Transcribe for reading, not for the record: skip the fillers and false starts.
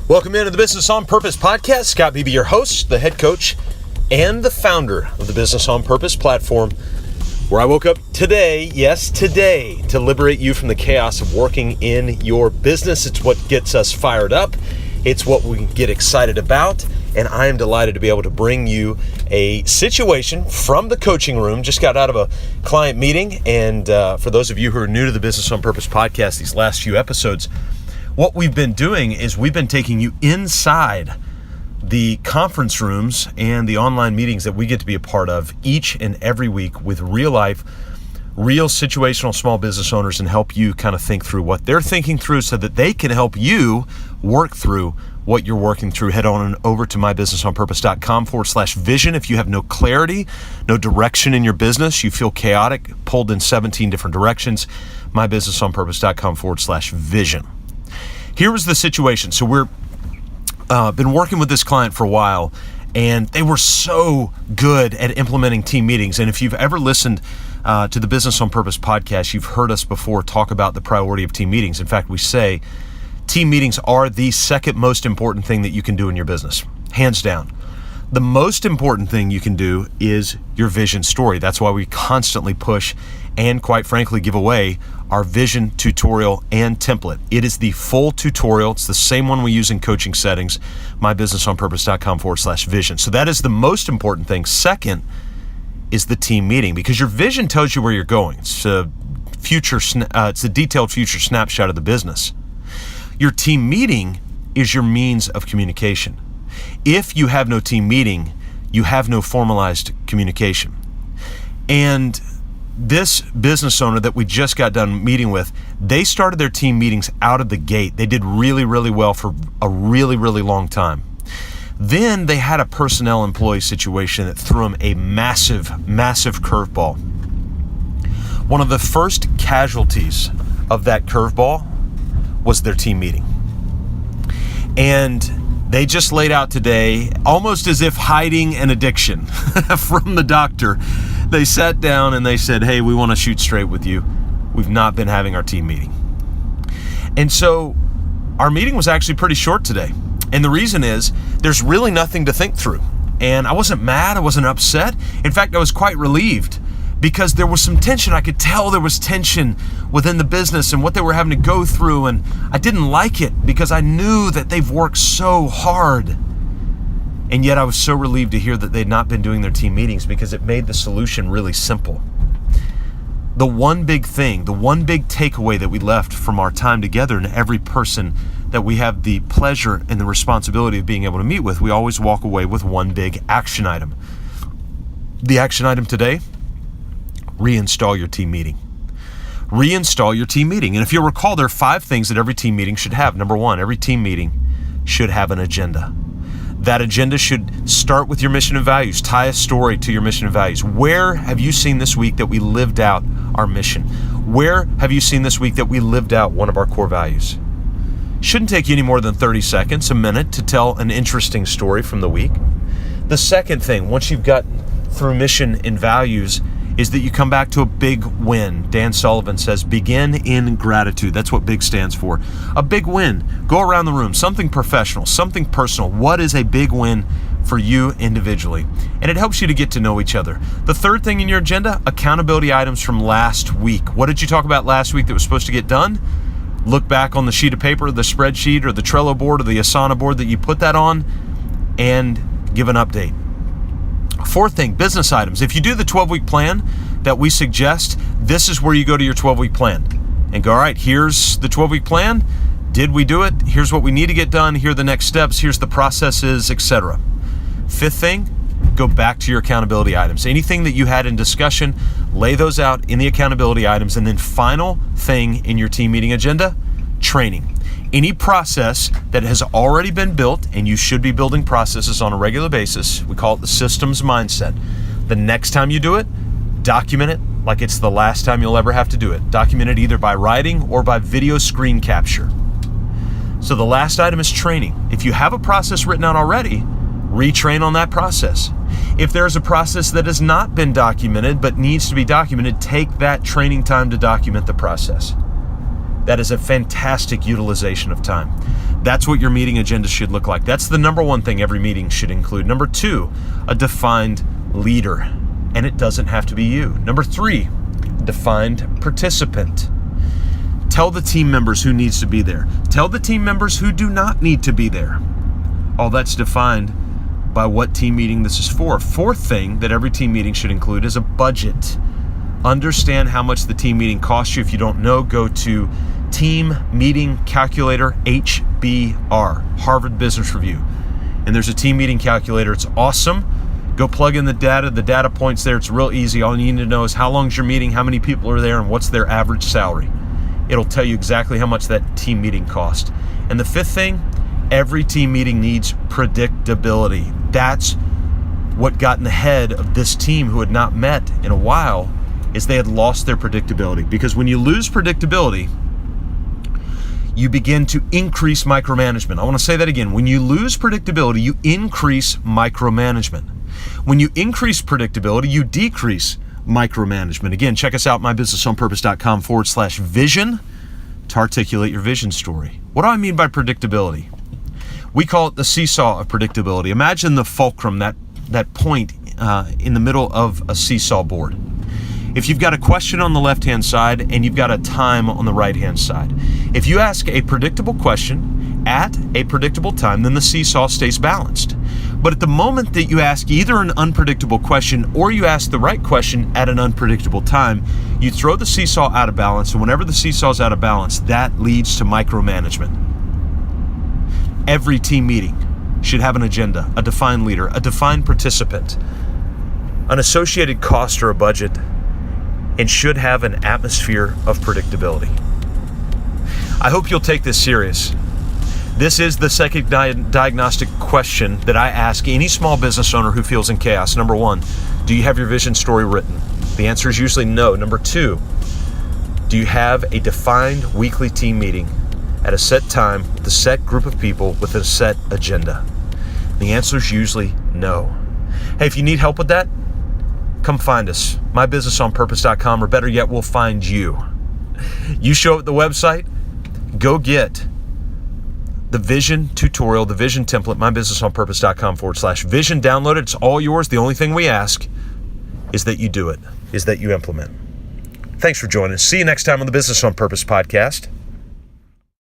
Welcome into the Business on Purpose podcast. Scott Beebe, your host, the head coach, and the founder of the Business on Purpose platform, where I woke up today, to liberate you from the chaos of working in your business. It's what gets us fired up. It's what we get excited about. And I am delighted to be able to bring you a situation from the coaching room. Just got out of a client meeting. And for those of you who are new to the Business on Purpose podcast, these last few episodes, what we've been doing is we've been taking you inside the conference rooms and the online meetings that we get to be a part of each and every week with real life, real situational small business owners, and help you kind of think through what they're thinking through so that they can help you work through what you're working through. Head on over to mybusinessonpurpose.com/vision. If you have no clarity, no direction in your business, you feel chaotic, pulled in 17 different directions, mybusinessonpurpose.com/vision. Here was the situation. So we're been working with this client for a while, and they were so good at implementing team meetings. And if you've ever listened to the Business on Purpose podcast, you've heard us before talk about the priority of team meetings. In fact, we say team meetings are the second most important thing that you can do in your business, hands down. The most important thing you can do is your vision story. That's why we constantly push and, quite frankly, give away our vision tutorial and template. It is the full tutorial. It's the same one we use in coaching settings, mybusinessonpurpose.com/vision. So that is the most important thing. Second is the team meeting, because your vision tells you where you're going. It's a detailed future snapshot of the business. Your team meeting is your means of communication. If you have no team meeting, you have no formalized communication. And this business owner that we just got done meeting with, they started their team meetings out of the gate. They did really, really well for a really, really long time. Then they had a personnel employee situation that threw them a massive, massive curveball. One of the first casualties of that curveball was their team meeting. And they just laid out today, almost as if hiding an addiction from the doctor. They sat down and they said, hey, we want to shoot straight with you. We've not been having our team meeting. And so our meeting was actually pretty short today. And the reason is there's really nothing to think through. And I wasn't mad. I wasn't upset. In fact, I was quite relieved because there was some tension. I could tell there was tension within the business and what they were having to go through. And I didn't like it because I knew that they've worked so hard. And yet I was so relieved to hear that they'd not been doing their team meetings because it made the solution really simple. The one big thing, the one big takeaway that we left from our time together, and every person that we have the pleasure and the responsibility of being able to meet with, we always walk away with one big action item. The action item today: reinstall your team meeting. Reinstall your team meeting. And if you'll recall, there are 5 things that every team meeting should have. Number 1, every team meeting should have an agenda. That agenda should start with your mission and values. Tie a story to your mission and values. Where have you seen this week that we lived out our mission? Where have you seen this week that we lived out one of our core values? Shouldn't take you any more than 30 seconds, a minute, to tell an interesting story from the week. The second thing, once you've got through mission and values, is that you come back to a big win. Dan Sullivan says, begin in gratitude. That's what BIG stands for. A big win. Go around the room. Something professional, something personal. What is a big win for you individually? And it helps you to get to know each other. The third thing in your agenda, accountability items from last week. What did you talk about last week that was supposed to get done? Look back on the sheet of paper, the spreadsheet, or the Trello board, or the Asana board that you put that on, and give an update. Fourth thing, business items. If you do the 12-week plan that we suggest, this is where you go to your 12-week plan and go, all right, here's the 12-week plan. Did we do it? Here's what we need to get done. Here are the next steps. Here's the processes, etc. Fifth thing, go back to your accountability items. Anything that you had in discussion, lay those out in the accountability items. And then final thing in your team meeting agenda, training. Any process that has already been built, and you should be building processes on a regular basis, we call it the systems mindset. The next time you do it, document it like it's the last time you'll ever have to do it. Document it either by writing or by video screen capture. So the last item is training. If you have a process written out already, retrain on that process. If there's a process that has not been documented but needs to be documented, take that training time to document the process. That is a fantastic utilization of time. That's what your meeting agenda should look like. That's the number one thing every meeting should include. Number 2, a defined leader, and it doesn't have to be you. Number 3, defined participant. Tell the team members who needs to be there. Tell the team members who do not need to be there. All that's defined by what team meeting this is for. 4th thing that every team meeting should include is a budget. Understand how much the team meeting costs you. If you don't know, go to Team Meeting Calculator, HBR, Harvard Business Review. And there's a team meeting calculator. It's awesome. Go plug in the data points there. It's real easy. All you need to know is how long is your meeting, how many people are there, and what's their average salary. It'll tell you exactly how much that team meeting cost. And the 5th thing, every team meeting needs predictability. That's what got in the head of this team who had not met in a while, is they had lost their predictability. Because when you lose predictability, you begin to increase micromanagement. I want to say that again. When you lose predictability, you increase micromanagement. When you increase predictability, you decrease micromanagement. Again, check us out, mybusinessonpurpose.com/vision to articulate your vision story. What do I mean by predictability? We call it the seesaw of predictability. Imagine the fulcrum, that point in the middle of a seesaw board. If you've got a question on the left-hand side and you've got a time on the right-hand side, if you ask a predictable question at a predictable time, then the seesaw stays balanced. But at the moment that you ask either an unpredictable question or you ask the right question at an unpredictable time, you throw the seesaw out of balance, and whenever the seesaw is out of balance, that leads to micromanagement. Every team meeting should have an agenda, a defined leader, a defined participant, an associated cost or a budget, and should have an atmosphere of predictability. I hope you'll take this serious. This is the second diagnostic question that I ask any small business owner who feels in chaos. Number 1, do you have your vision story written? The answer is usually no. Number 2, do you have a defined weekly team meeting at a set time with a set group of people with a set agenda? The answer is usually no. Hey, if you need help with that, come find us, mybusinessonpurpose.com, or better yet, we'll find you. You show up at the website, go get the vision tutorial, the vision template, mybusinessonpurpose.com/vision. Download it. It's all yours. The only thing we ask is that you do it, is that you implement. Thanks for joining us. See you next time on the Business on Purpose podcast.